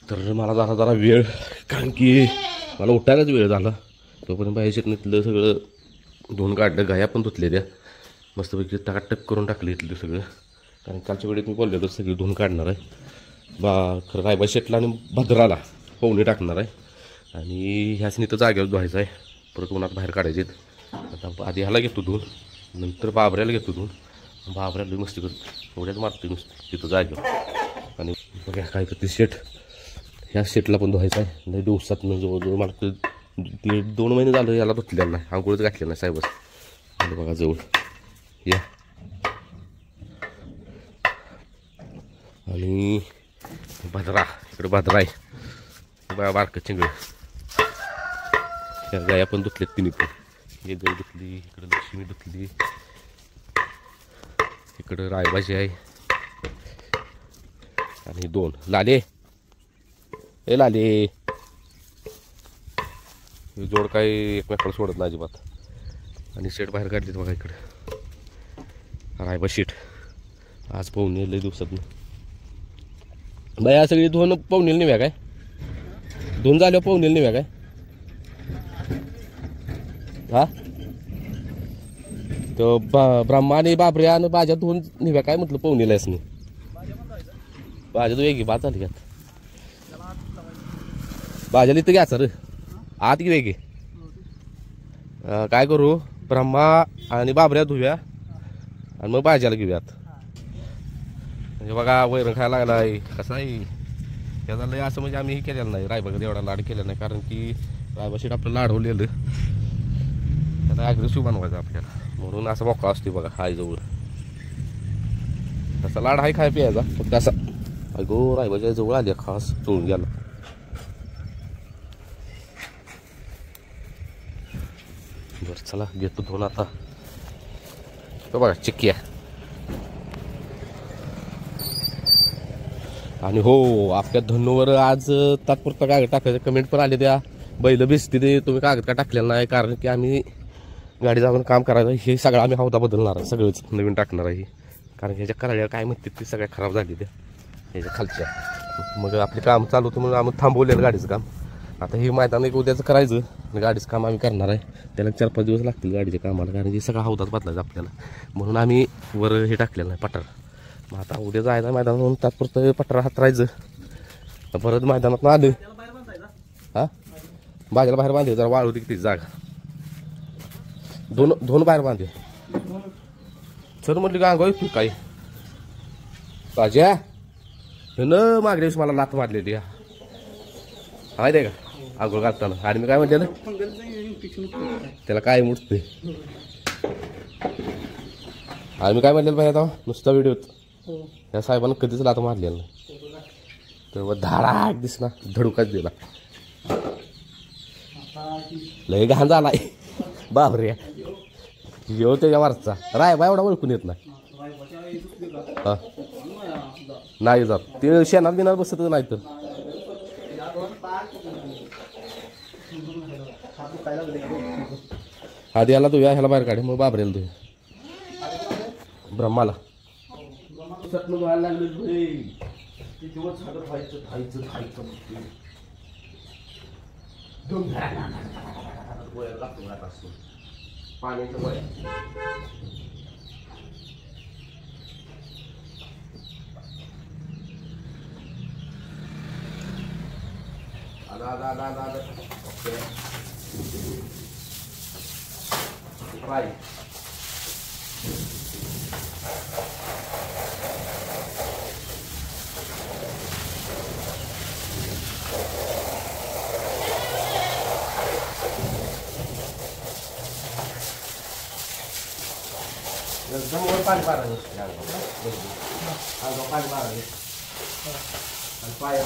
तर मला जरा जरा वेळ, कारण की मला उठायलाच वेळ झाला. तोपर्यंत बाहेर शेतनीतलं सगळं धुवून काढलं, गाया पण धुतले त्या मस्तपैकी टाकाटक करून टाकले इथलं सगळं. कारण कालच्या वेळेत मी बोललेलो सगळी धुवून काढणार आहे. खरं रायबा शेटला आणि भद्राला पवनी टाकणार आहे आणि ह्याच तर जागेवर धुवायचं आहे. परत उन्हात बाहेर काढायचे. आता आधी ह्याला घेतो धुवून, नंतर बाबऱ्याला घेतो धुवून. बाबऱ्याला मस्ती करतो, एवढ्याच मारते नुसतं तिथं जागेवर. आणि बघा काय करते शेट, ह्या शेटला पण धुवायचं आहे. नाही दिवसात जवळजवळ मला 1.5-2 महिने झालं याला धुतलेलं नाही, आंघोळच घातलेलं नाही साहेबच. आणि बघा जवळ या, आणि भद्रा इकडे भद्रा आहे बघा, बारकं चिंगळ. त्या गाया पण धुतल्यात तिने पण. एक गाय धुतली, इकडं लक्ष्मी धुतली, इकडं रायबाजी आहे आणि 2 लाले. ए लाले, जोड काय एकमेकाला सोडत नाही अजिबात. आणि शेट बाहेर काढलीत बघा इकडं रायबा शेट. आज पाहुणे लय दिवसात बाया सगळी धुवून पाहुणेल निव्या काय, धुवून झाल्यावर पाहुणेल निव्या काय. हा तो ब्रह्मा आणि बाबऱ्या आणि बाजा धुवून निव्या काय म्हटलं पाहुणेला असणे. बाजा तू वेगळी बात झाली घ्या, बाजाला इथं घ्या सर आत की वेगळी. काय करू, ब्रह्मा आणि बाबऱ्या धुव्या आणि मग बाजाला घेऊयात. म्हणजे बघा वैरण खायला लागला आहे कसं आहे त्याचा लय. असं म्हणजे आम्ही हे केलेलं नाही, रायबागत एवढा लाड केला नाही, कारण की रायबा शेट आपलं लाडवलेलं त्याला ॲग्रेसिव्ह बनवायचं आपल्याला, म्हणून असं मोकळा असतो बघा हाय जवळ. तसा लाड हाय खाय प्यायचा, फक्त असा अगो रायबाच्या जवळ आली खास चोळून गेला. बरं चला घेतो धुवून आता. तो बघा चिक्की आहे. आणि हो, आपल्या धनुवर आज तात्पुरता कागद टाकायचं कमेंट पण आले त्या, बैल भिजते ते तुम्ही कागद का टाकलेला नाही. कारण की आम्ही गाडी जाऊन काम करायचं, हे सगळं आम्ही हौदा बदलणार आहे, सगळंच नवीन टाकणार आहे. कारण ह्याच्या करायला काय म्हणते ते सगळ्या खराब झाली त्या ह्याच्या खालच्या. मग आपले काम चालू होतं म्हणून आम्ही थांबवलेलं गाडीचं काम. आता हे मैदान एक उद्याचं करायचं, गाडीचं काम आम्ही करणार आहे. त्याला 4-5 दिवस लागतील गाडीच्या कामाला, कारण की सगळं हौदाच बदलायचं आपल्याला, म्हणून आम्ही वर हे टाकलेलं नाही पठार. मग आता उद्या जायचं मैदानात म्हणून तात्पुरतं पठार हातरायचं. परत मैदानात आलं हा बाजाला बाहेर बांधले, जरा वाळू किती जागा, दोन बाहेर बांधले. सर म्हटलं का अंगावर तू काय बाज्या न मागल्या दिवशी मला लात मारलेली माहिती आहे का आंघोळ घालताना. आणि मी काय म्हणते ना त्याला काय मुठते, आणि मी काय म्हणलेलं पाहिजे आता नुसता व्हिडिओत त्या साहेबांना कधीच लात मारलेलं नाही. तर धाडाक दिसला, धडुकाच दिला, लय घाण झालाय बापरे. येऊ त्याच्या वरचा रायबा एवढा ओळखून येत नाही. हा नाही जात ते शेणात बिनात बसत नाही. तर आधी याला धुया, ह्याला बाहेर काढे, मग बाबरेला धुया, ब्रह्माला पाण्याचं वय आला फ्राय. जमवर पाणी मारायचं पाणी मारायचं आणि पाया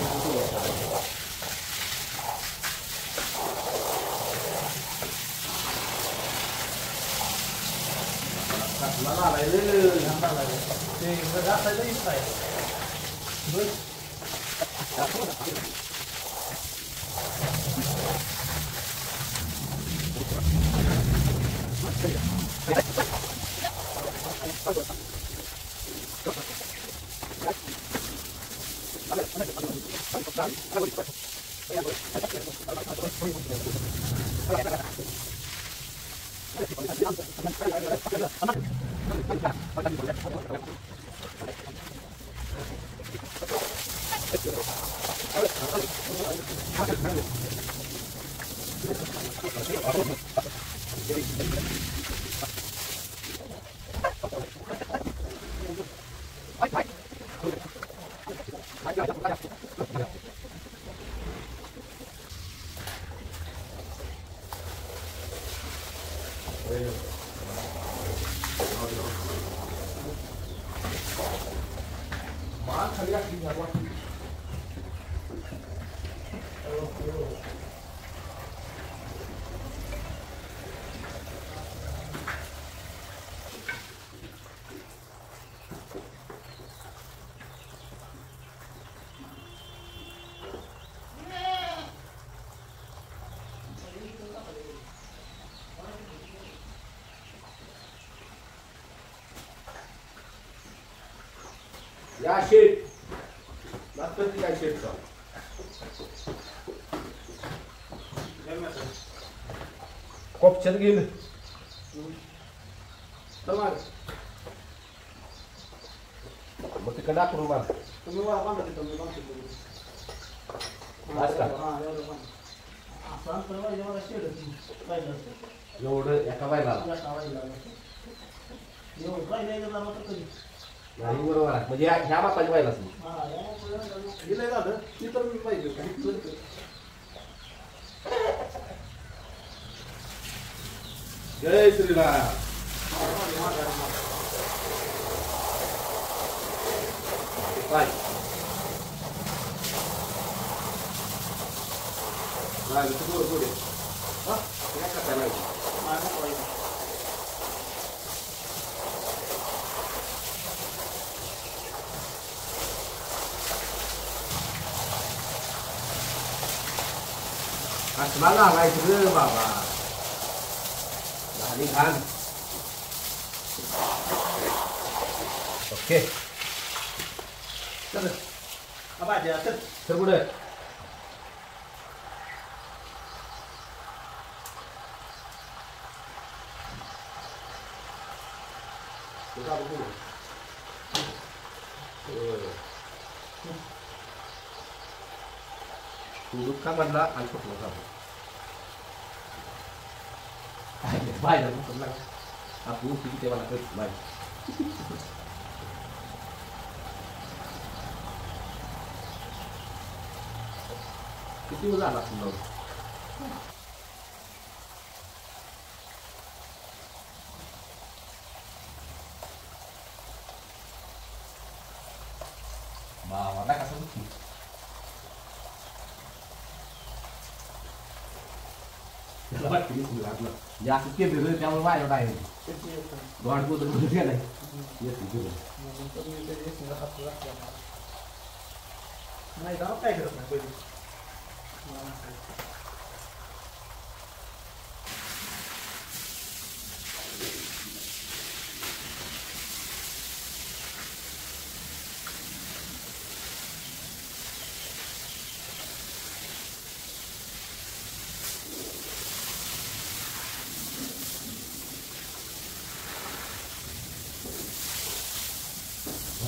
या शेट लागतं काय शेटचा कोपच्यात गेलं मग तिकडे दाखवून मला तुम्ही एवढं एका बायला नाही बरोबर आहे म्हणजे ह्या बापाची बायला झालं ती तर मी पाहिजे जय श्रीराम काय पुढे काय करायला असला लागायचं रे बाबा झाली घाण ओके चल भाज्या चल सर पुढे दूध का म्हणला आणि फुटलं का बायला फुटला आपण किती ते मला कळत बाय किती वेळ झाला तुला बाबा कसं जास्त केलं त्यामुळे बाहेर आहे गॉड बोलत गेलाय नाही जाऊ काय करत नाही पहिले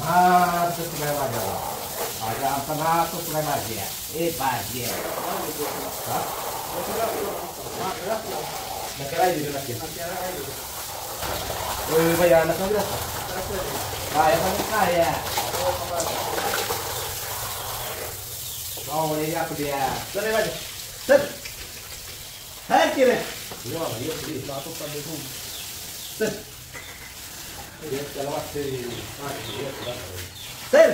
काय भाज्या भाज्या आमचा ना तो तुला भाजी आहे ए भाजी आहे भैया नका काय काय आपल्या चल भाज्या चल काय केलं चल त्याला वाटते चल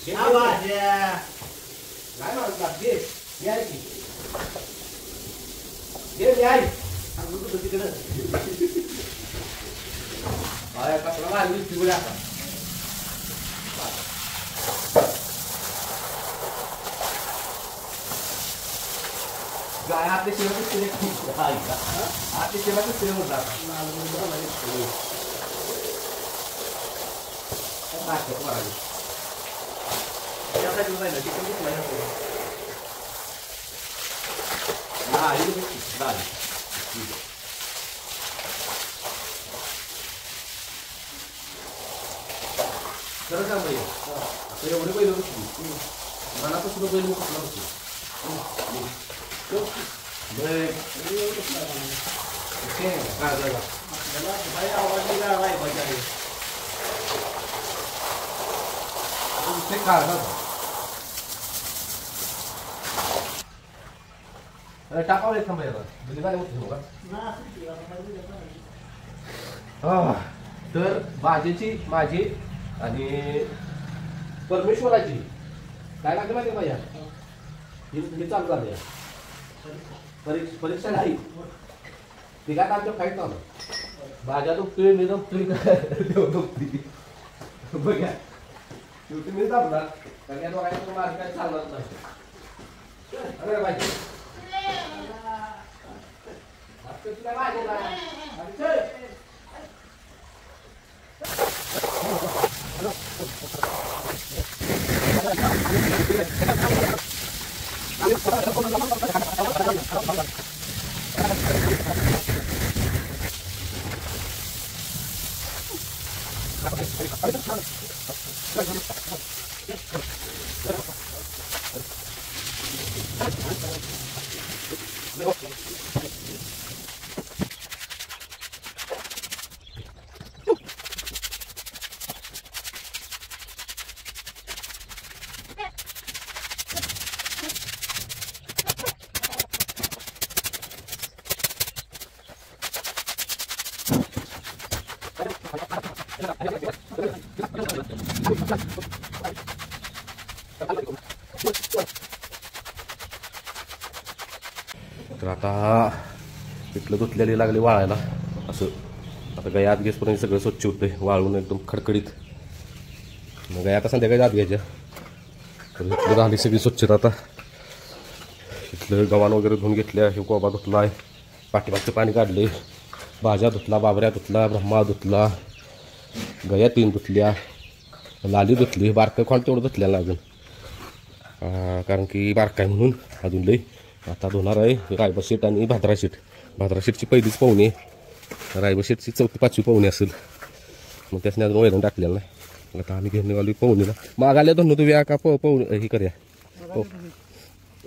भाज्या काय म्हणतात घे याय की घे याय तिकडं कसला लागली पिवळ्या आता गाय आपल्या शिवाय आपल्या शिवाय स्थिर होत त्या साईडला राहिलं चिकन कुठला नाही नाही खरं सांग भाई आता एवढे बैल बसली मनापासून बैल कुठला बसली टाकावं एक थांबायला तर भाजीची माझी आणि परमेश्वराची काय लागलं माहिती भैया हे चालू झाले परीक्षा नाही ती काय आमच्या काहीच नव्हतं भाज्या दुखतोय मी दुखतोय दुखती बघा शेवटी मी दाबणार कारण या दोघांच्या मार्ग काय चालणार नाही अरे भाजी तर आता पिठलं धुतलेली लागली वाळायला असं आता गाय आत घेसपर्यंत सगळं स्वच्छ होतंय वाळून एकदम खडखडीत मग गाय आता संध्याकाळी आत घ्यायच्या तर इथलं झाली सगळी स्वच्छता आता इथलं गव्हाण वगैरे धुवून घेतल्या हे कोबा धुतला आहे पाठीमागचं पाणी काढले भाज्या धुतला बाबऱ्या धुतला ब्रह्मा धुतला गया 3 धुतल्या लाली धुतली बारकं खोंड तेवढं धुतलेलं अजून कारण की बारकाय म्हणून अजून लई आता धुणार आहे रायबा शेट आणि भाद्रा शेटची पहिलीच पाहुणे रायबा शेटची 4वी-5वी पाहुणे असेल मग त्याच्याने अजून वैरण टाकलेलं नाही आता आम्ही घेऊन निघालो पाहुणीला मागाल्या धुणं धुव्या का पाहुणे हे करूया हो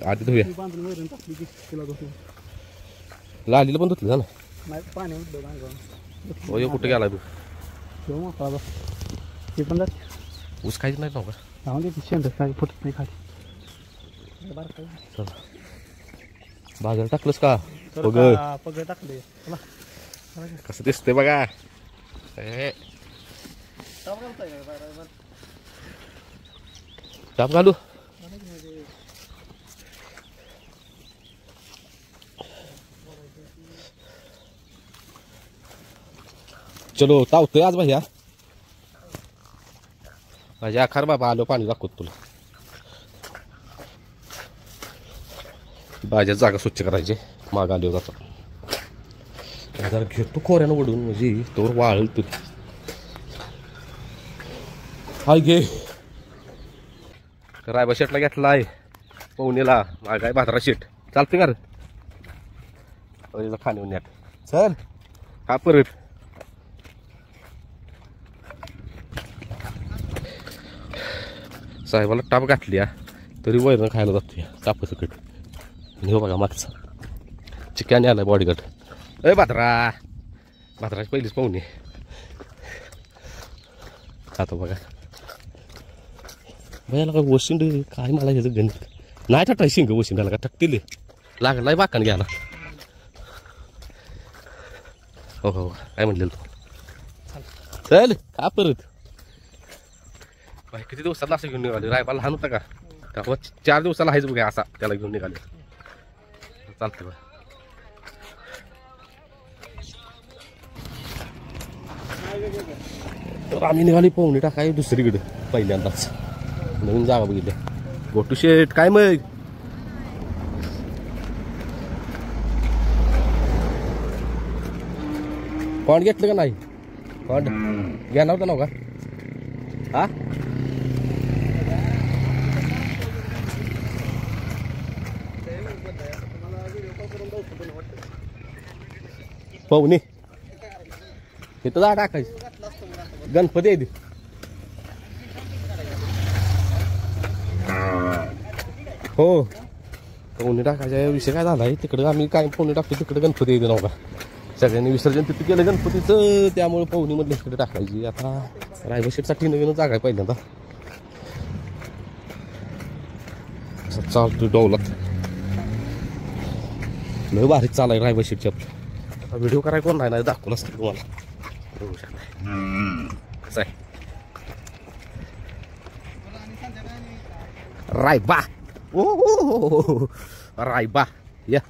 आधी धुव्या लालीला पण धुतलं ना हो यो कुठं गेला तू ऊस खायचं नाही नव्हता फुटत नाही खाली चला बाजार टाकलंस का पगड टाकले कसं दिसतंय बघा टाप घालू चलो तावतोय आज भैया माझ्या आखार बाबा आलो पाणी दाखवत तुला भाज्या जागा स्वच्छ करायचे माग आले जाता जरा घेतो खोऱ्यानं ओढून म्हणजे तोवर वाळल तू हाय घे रायबा शेटला घेतला आहे पवनीला मागाय भाद्रा शेट चालते का रे खाणे नेट चल हा परत साहेबाला टाप घातली तरी वैरण खायला जातो या टापासकट आणि हो बघा मागचा चिकन आलाय बॉडीगार्ड ए भाद्राची पहिलीच पाहुणे आता बघा भयाला का वशिंड काय मला ह्याचं गणित नाही टाकताय शिंग वशिंडाला का टाकतील लागलाय बाकान घ्यायला हो हो काय म्हणलेलं तू चल का परत भाई किती दिवसाला असं घेऊन निघाले रायबाला लहान होता का त्यामुळे 4 दिवसाला हायच बघा असा त्याला घेऊन निघाले चालते बा तर आम्ही निघाली पाहुणे टाकाय दुसरीकडे पहिल्यांदाच नवीन जागा बघितल्या गोटू शेट काय मग कोण घेतलं का नाही कोण घेणार होता नव्ह का हा पाहुणे इथं जा टाकायची गणपती आहे ती. हो पाहुणे टाकायचा विषय काय झाला आहे तिकडं आम्ही काय पाहुणे टाकतो तिकडे गणपती येते नव्हता सगळ्यांनी विसर्जन तिथे केलं गणपतीचं त्यामुळे पाहुणे मधले इकडे टाकायची. आता रायबा नवीन जागा आहे पहिल्यांदा असं चालतो डोलात लय भारीच चालाय रायबा शेटची आपलं व्हिडिओ करायला कोण नाही दाखवून असतं तुम्हाला बघू शकता कसं आहे रायबा ओ रायबा या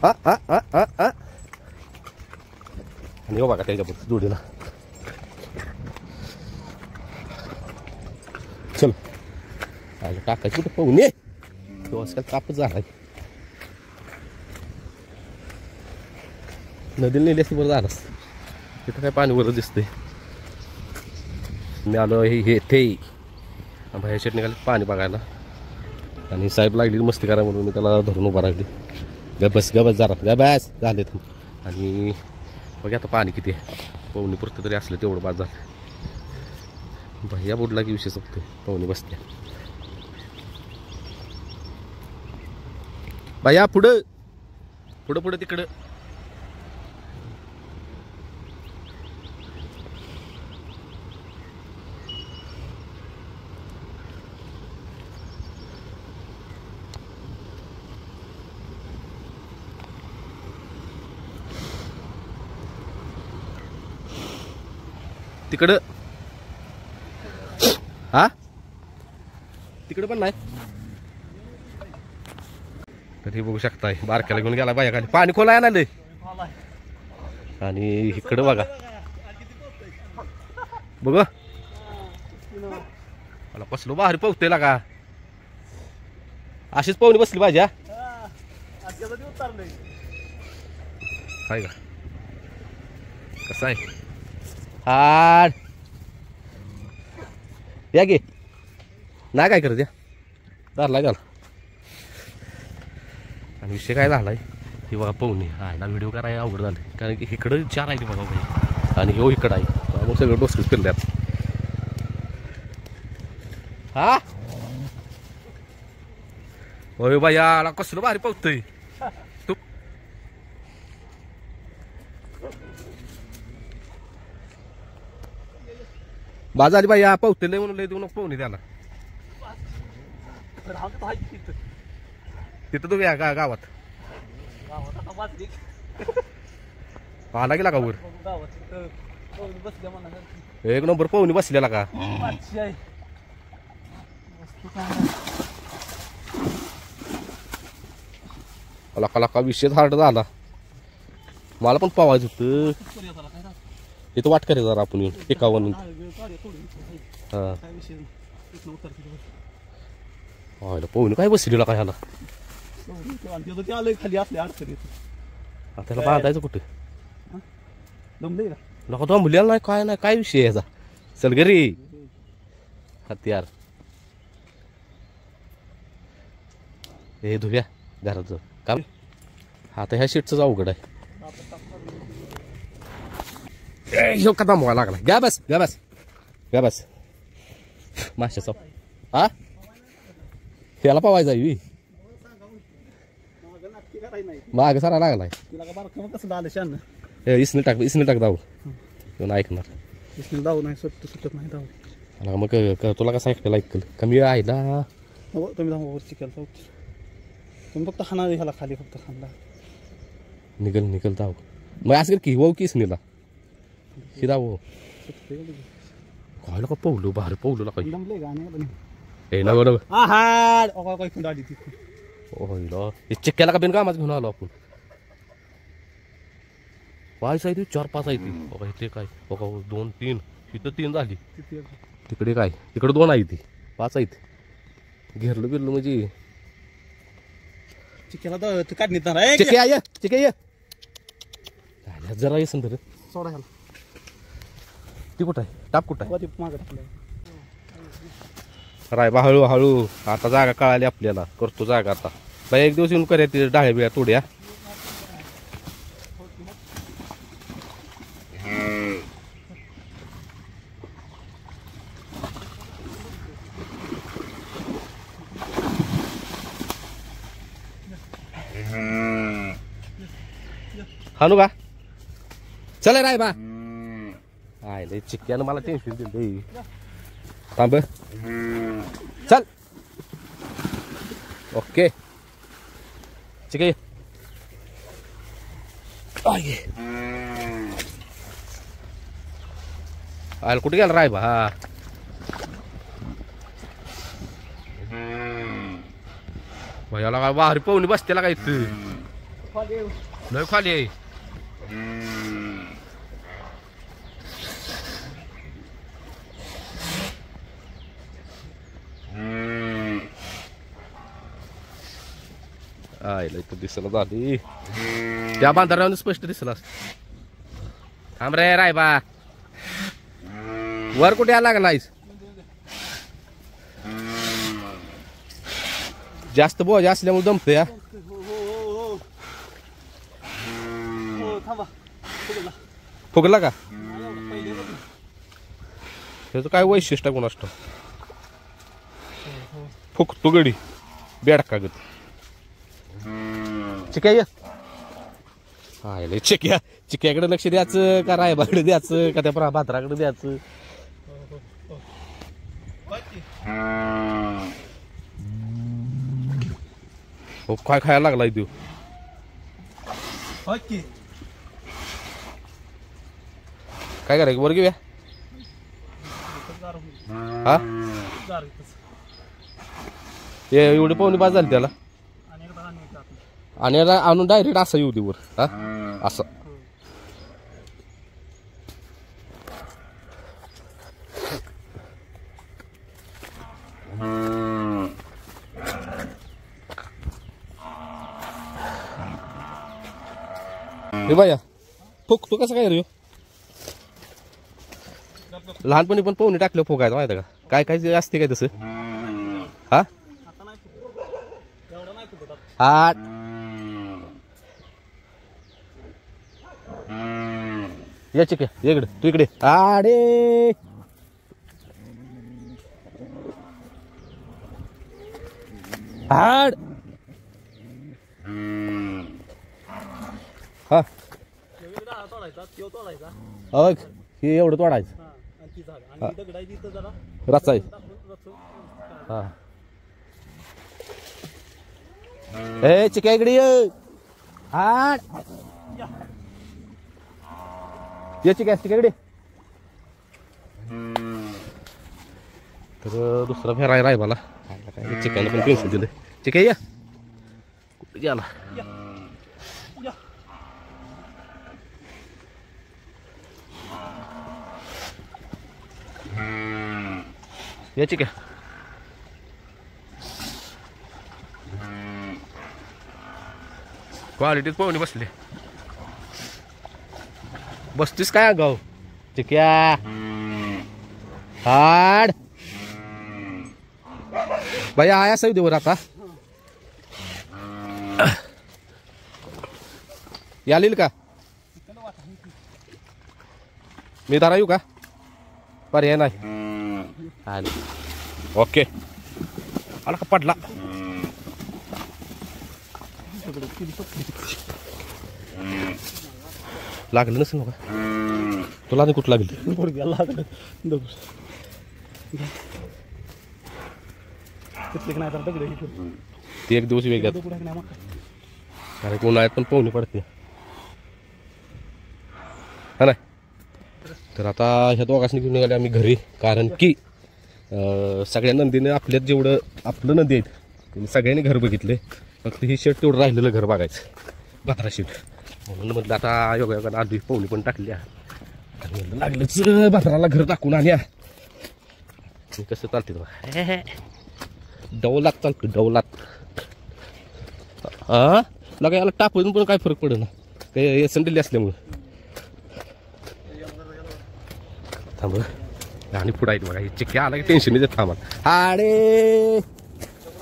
आणि बघा त्याच्याबद्दल जोडीला चल टाकायची कुठं पाहुणे तो आजकाल तापच झालाय नदीला नेली असती बरं झालं तिथं काय पाणी वरच दिसतंय. मी आलो हे ते भाई शेट निघाले पाणी बघायला आणि साहेब लागली मस्ती करा म्हणून मी त्याला धरून उभा राहिली. गबस जरा गबस झाले आणि बघा आता पाणी किती आहे पाहुणे पुरतं तरी असलं तेवढं बाद झालं. भैया बुडला की विषय संपतो पाहुणे बसल्या. भैया पुढं पुढं पुढं तिकडं तिकडं हा तिकडं पण नाही तर हे बघू शकताय बारक्याला घेऊन गेला बाया खाली पाणी खोलाय ना लय आणि इकडं बघा बघ मला कसलो भारी पोहतोय का अशीच पाहुणी बसली पाहिजे काय का कसं आहे हाड या गे नाही काय करत या धरला गेला आणि विषय काय झालाय ते बघा पाहुणे हायला व्हिडिओ करायला अवघड झालं कारण की इकडं 4 आहे ते बघा भाई आणि हो इकडं आहे मग सगळं डोसकच फिरल्यात हा होय बाई याला कसलं भारी पावतोय तू बाजारी बाई या पावते लय म्हणून लय देऊ नको पाहुणे त्याला तिथं तुम्ही या गावात आला गेला का वर एक नंबर पाहुणे बसलेला का का विषय हार्ड झाला मला पण पावायचं होतं इथं वाट करायचं जरा आपण येऊन 51 हा पाहुणे काय बसलेला काय ह्याला खाली असले अडचण त्याला बांधायचं कुठे नको दमलेला नाही काय विषय याचा चल घरी हत्यार हे धुव्या घरात जाऊ काम आता ह्या शीटच अवघड आहे ह्यो का दमवा लागला घ्या बस माशाचा हा त्याला पावायचा माग सारा लागलाय इसने टाक दाऊ ऐकणार दाऊ नाही सुटत नाही दाऊ मग तुला कसं ऐकलं ऐकल कमी आहे ना तुम्ही दाऊ चिकल तुम्ही फक्त खाना ह्याला खाली फक्त खांदा निकल दाऊ मग असं की वो की इसनेला ही दाऊ काय का पावलो बाहेर पावलो काही दमले गाणे ए ना बरोबर काय खुंडाली ती चिक्क्याला का बिन कामाच घेऊन आलो आपण वायच आहे ती 4-5 आहे ती बघा इथे काय बघा 2-3 इथं 3 झाली तिकडे काय तिकडे 2 आहे ती 5 आहेत घेरलो बिरलो म्हणजे चिक्याला काढणी चिक्या जरा ये संदर सोडा ह्याला ती कुठं आहे टाप कुठं आहे मागं रायबा हळूहळू आता जागा कळाली आपल्याला करतो जागा आता बाई एक दिवस येऊन करूया ते डाळ्या बिळ्या तोड्या. हानू का चला राय बा आय लय चिक्क्यानं मला टेन्शन दिलं थांब चल ओके चिके आयला कुठे गेला राय बा हा भैयाला काय वाहरी पाहुणी बसतेला काय तू लय खाली आहे आयला इथं दिसला झाली त्या बांधारावर स्पष्ट दिसला थांब रे रायबा वर कुठे यायला लागलायस जास्त बोजा असल्यामुळे जमतं या फुगला का त्याचं काय वैशिष्ट्य कोण असतं फुकतो गडी बेडका गत चिक्या हाय चिक्या चिक्याकडे लक्ष द्यायचं का रायबाकडे द्यायचं का त्या भाद्राकडे द्यायचं हो काय खायला लागलाय तू काय करायचं वर घेऊया हा एवढी पाहुणी बाद झाली त्याला आणि याला आणून डायरेक्ट असं येऊ दे वर हा असं हे बाया फुकतो कसं काय रे लहानपणी पण पाहुणे टाकलं फुकायचं माहिती का काय काय असते काय तसं हा आठ या चिके इकडे तू इकडे आडे हाड हा हे एवढं तोडायचं रचा आहे हा ए चिक्या इकडे हाड ये चिक्या इकडे तर दुसरा फेराय राय मला काय चिक्याला पण पेन्सिल दिलं चिक्या या कुठे गेला या चिक्या क्वालिटीत पाहुणे बसले बसतीस काय गाव चिक्या हाड बाई आया सही देवर आता यालील का मी तारा येऊ का पर्याय नाही ओके आला का पडला लागलं नसेल का तुला नाही कुठं लागलं ती एक दिवस वेगळ्यात कारण उन्हाळ्यात पण पाहुणे पडते हा नाही तर आता ह्या दोघांनी घेऊन निघाले आम्ही घरी कारण की सगळ्या नंदीने आपल्यात जेवढं आपलं नदी आहेत त्यांनी सगळ्यांनी घर बघितले फक्त ही शेट तेवढं राहिलेलं घर बघायचं 12 शीट म्हणून म्हटलं आता योगा आधी पाहुणी पण टाकल्या आणि लागलंच भाद्राला घर टाकून आल्या कसं चालते तुम्हाला डवलात चालतं डवलात हा लगा याला टाकून पण काय फरक पडेल ना काही संडेली असल्यामुळं थांब आणि पुढे आहेत बघा चिक्क्या आला की टेन्शन नाही देत थांबा अरे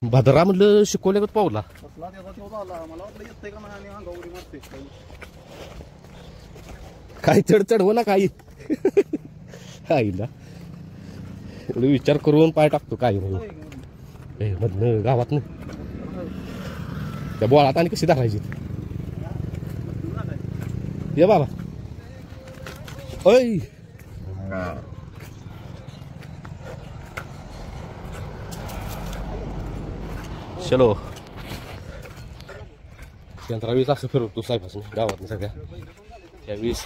भाद्रा म्हटलं शिकवल्या का पावला बसला त्याचा तेव्हा आला मला वाटलं येतंय का नाही आणि अंगावरी मारते काही चढ ना काही आईला एवढं विचार करून पाय टाकतो काही नाही मधनं गावात त्या बोळात आणि कशी दाखवायची ये बाबा ओय चलो यंत्रावीस असं फिरवतो साहेबासून गावात सगळ्या त्यावीस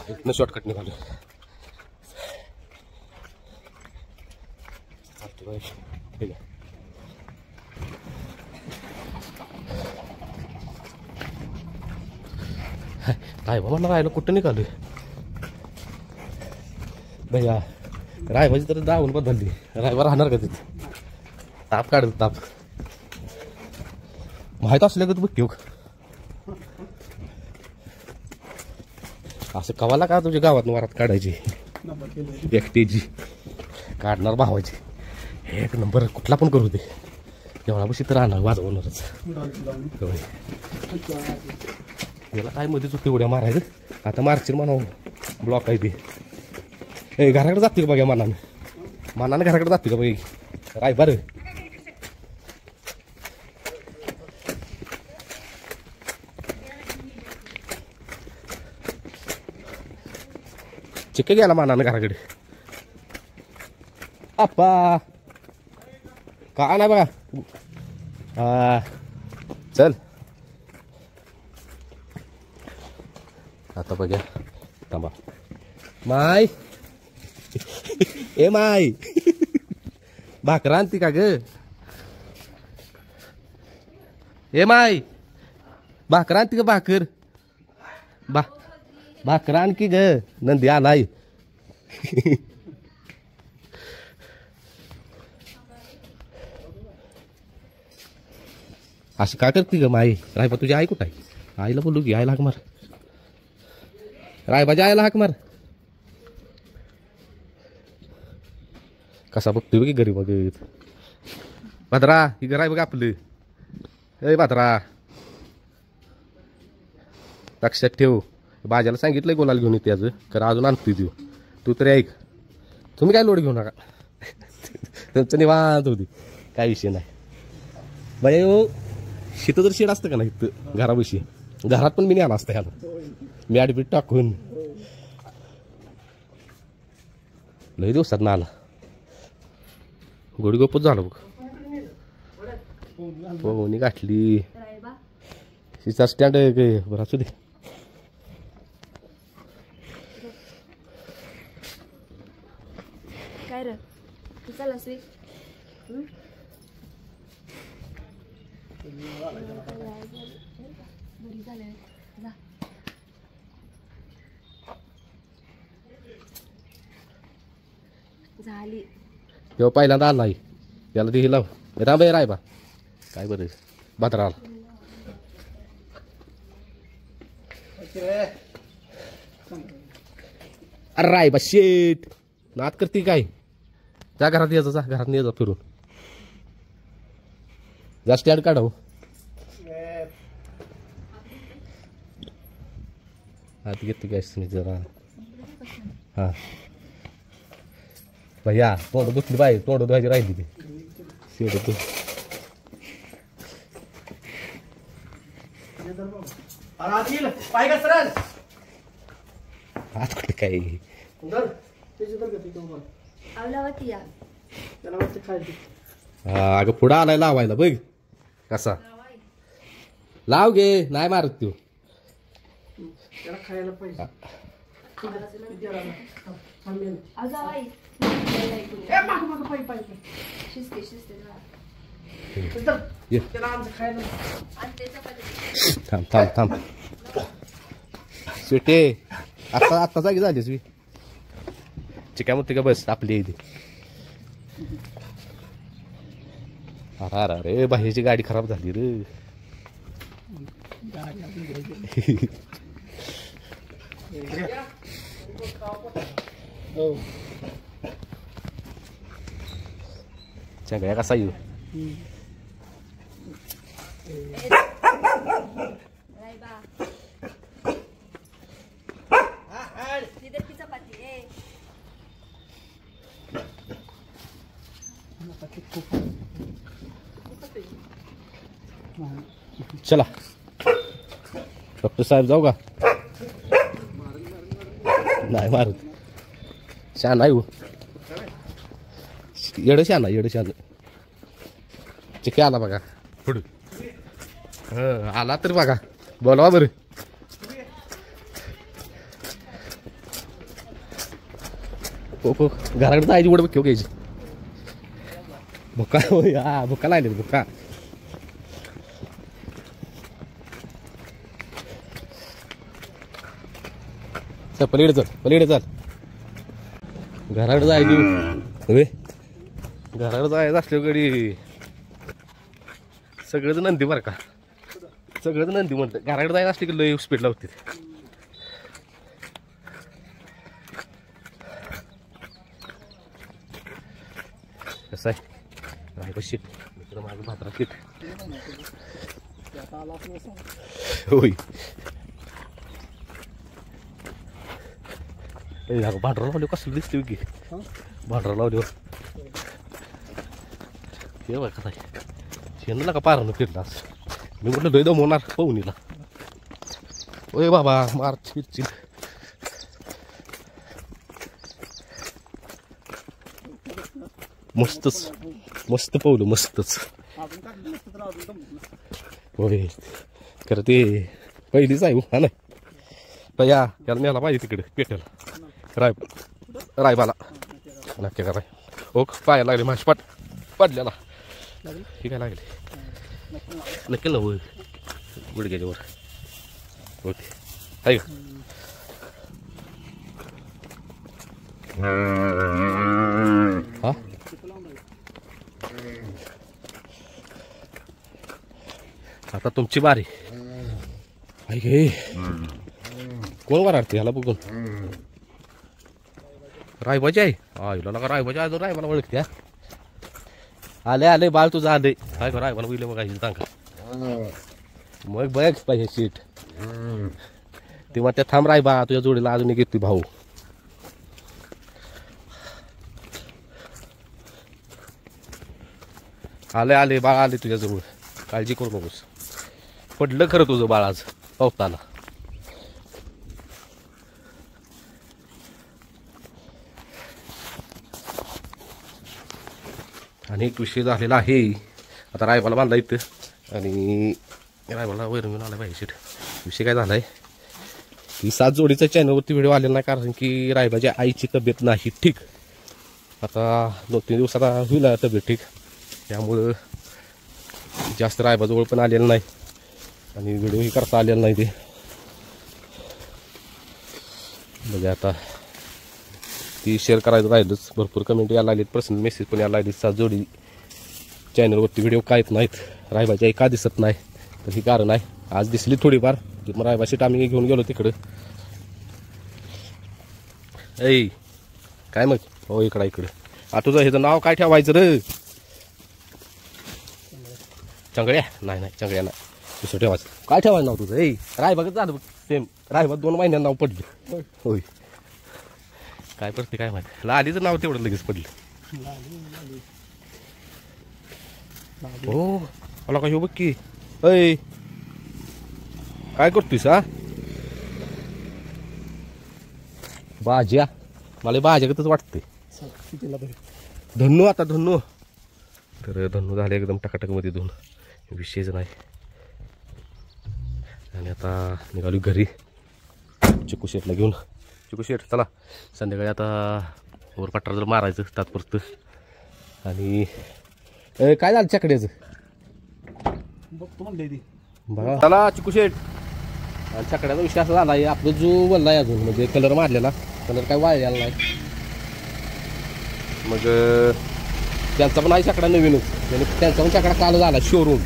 इथनं शॉर्टकट निघालो ठीक आहे काय बाबा मला राहायला कुठं निघालोय भैया रायबाची तर दावून बदलली रायबा राहणार का तिथे ताप काढत ताप माहीत असलं का तू बघ असं कवाला का तुझ्या गावात वरात काढायची एकटीची काढणार भावायची एक नंबर कुठला पण करू दे तेवढा तर राहणार वाजवणारच याला काय मध्ये चुकी उड्या मारायचं आता मारशील म्हणावं ब्लॉक आहे ते घराकडे जाते का बघा मनाने घराकडे जाते का बघ राय बरं चिक्के गेला मानानं घराकडे आप्पा का नाही बघा हा चल आता बघ्या थांबा माय ए माय भाकर आणती का ग ए माय भाकर आणती का भाकर भाकर आणखी ग नंदी आलाय असं का करते ग माई रायबा तुझी आई कुठं आहे आईला बोलू की आईला हाक मार रायबाजी आईला हाक मार कसा बघतोय की गरीब बघत भाद्रा ही राय बघ आपलं ए भाद्रा लक्षात ठेव बाजाला सांगितलंय गोलाल घेऊन येते आज कारण अजून आणतोय तू तरी ऐक तुम्ही काय लोड घेऊ नका त्यांचं निवांत होती काय विषय नाही बाई हो शेतं जर शेड असतं का नाही इथं घराविषयी घरात पण मी नाही आला असतं ह्याला मी ॲडमिट टाकून लय दिवसात ना आला गोडी गोपच झालं बघ पोहणी गाठली तिचा स्टँड बरं असू दे काय रे चला स्वीट बरी झालं जा झाली तेव्हा पहिल्यांदा आला नाही त्याला ते लाव राय राय बा काय बरं भाद्रा आला अरे राय बा शेट नात करते काय जा घरात यायचं जा घरात ये जा फिरून जा स्टँड काढाव आत घेतो गॅस जरा हा भैया तोंड दुखली बाई तोंड धुवायची राहिली ती शेड तू पाय का सरळ आज कुठे काय आवलावती या त्याला वाटतं खायची हा अगं पुढं आलाय लावायला बघ कसा लाव गे नाही मारत तू त्याला खायला पाहिजे आजावाई शिस्ते शिस्ते ये त्याला आमचं खायला थांब थांब थांब सुटे आता आता जागी झालीस मी चिका म्हणते का बस आपली इथे अरे अरे अरे बाहेरची गाडी खराब झाली रे चांगल्या कसा येऊ रायबा तिथे ती चपाती चला डॉक्टर साहेब जाऊ का नाही मारत शान आहे येडं शान चिके आला बघा पुढे आला तर बघा बोलवा बरं घराकडे जायची उड बघ घ्यायची भुक्का हा भुक्का लागले भुक्का चल पलीकडे चल घराकडे जायची हवे घराकडे जायचं असल्याकडे सगळंच नंदी बरं का सगळंच नंदी म्हणतं घराकडे जायचं असले की लय स्पीड लावते कसं आहे रायबा शीट मित्र माझं भात्रा शीट होय भांडरा लावले कसं दिसते की भांडरा लावले हे बघ कसं आहे शेणाला का पारानं फिरलास मी म्हटलं लय दमवणार पवनीला ओय बाबा मार्च फिरची मस्तच मस्त पावलं मस्तच होय खरं ते पहिलीच आहे हा नाही या याला मिळाला पाहिजे तिकडे पेट्याला रायबाला नक्की का राय हो पायाला लागले माझ्या पडल्याला हे काय लागले नक्की ना होय गुडघ्याच्यावर ओके आहे का हा आता तुमची बारी ऐके कोण वराडते ह्याला बघून रायबाजी आहे आईला का रायबाजी आहे रायबाला ओळखते आले बाळ तुझं आले काय का रायबाला बघितलं मग सांगा मग बघ पाहिजे सीट तेव्हा त्या थांब रायबा तुझ्या जोडीला अजून एक येते भाऊ आले बाळ आले तुझ्याजवळ काळजी करू नकोस पडलं खरं तुझं बाळ आज पावताला आणि एक विषय झालेला आहे आता रायबाला बांधला इथं आणि रायबाला वैरून घेऊन आला पाहिजे विषय काय झाला आहे की 7 जोडीचा चॅनलवरती व्हिडिओ आलेला नाही कारण की रायबाच्या आईची तब्येत नाही ठीक आता 2-3 दिवसात होईल तब्येत ठीक त्यामुळं जास्त रायबाजवळ पण आलेलं नाही आणि व्हिडिओही करता आलेला नाही ते म्हणजे आता ती शेअर करायचं राहिलंच भरपूर कमेंट यायला लागलीत पर्सनल मेसेज पण यायला लागलीत 7 जोडी चॅनलवरती व्हिडिओ का येत नाहीत रायबाची आई का दिसत नाही तर ही कारण आहे आज दिसली थोडीफार मग रायबाची आम्ही घेऊन गेलो तिकडं ऐ काय मग हो इकडं तुझं ह्याचं नाव काय ठेवायचं रे चंगड्या नाही चंगड्या नाही दुसरं ठेवायचं काय ठेवायचं नाव तुझं ऐ रायबागच झालं बघ सेम रायबाग 2 महिन्यात नाव पडलं होय काय पडते काय माहिती लालीचं नाव तेवढं लगेच पडलं हो मला काय हो बघ की ऐ काय करतोयस हा भाज्या मला भाज्यागतच वाटते धन्नू आता धन्नू तर धन्नू झाले एकदम टकाटकमध्ये धुवून विषयच नाही आणि आता निघालो घरी चिकू शेटला घेऊन चिकू शेट चला संध्याकाळी आता वर पट्टार जर मारायचं तात्पुरतं आणि काय झालं चकड्याचं बघा चला चिकू शेट आणि चकड्याचा विषय असा झाला आहे आपला जो बोलला आहे अजून म्हणजे कलर मारलेला कलर काय वाळलेला नाही मग त्यांचा पण आहे चकडा नवीनच म्हणजे त्यांचा पण चकडा काल झाला शोरूम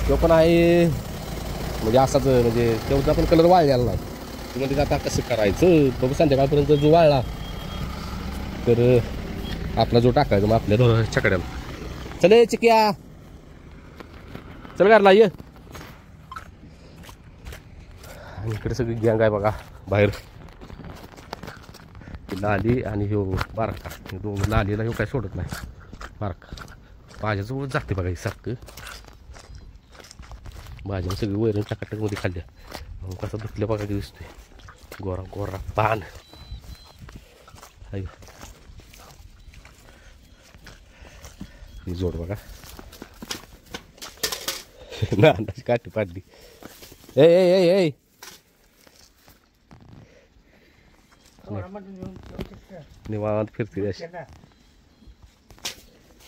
तो पण आहे म्हणजे असाच म्हणजे तेवढा पण कलर वाळलेला नाही म्हणजे आता कसं करायचं बघू संध्याकाळपर्यंत जो वाळला तर आपला जो टाकायचा मग आपल्या चकड्याला चल चिक्या चल घरला ये आणि इकडे सगळी गँग आहे बघा बाहेर. लाली आणि ह्यो बारका, हे दोन लालीला ह्यो काय सोडत नाही. बारका भाज्याजवळ जाते बघा हे सारखं. भाज्या सगळी वैरण टाकाटकमध्ये खाल्ल्या. मग कसं धुतल्या बघा की दिसतोय. गोरा गोरा पान ही जोड बघा. नांदाची काठी पाडली. ए ए ए निवांत फिरते अशी.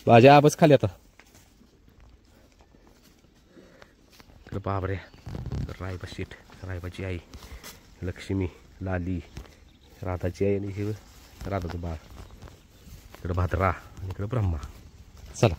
भाज्या आबच खाली आता. इकडे बाबरे रायबा शेठ, रायबाची आई लक्ष्मी, लाली, राधाची आई आणि हे राधाचं बाळ. इकडे भाद्रा आणि इकडे ब्रह्मा. चला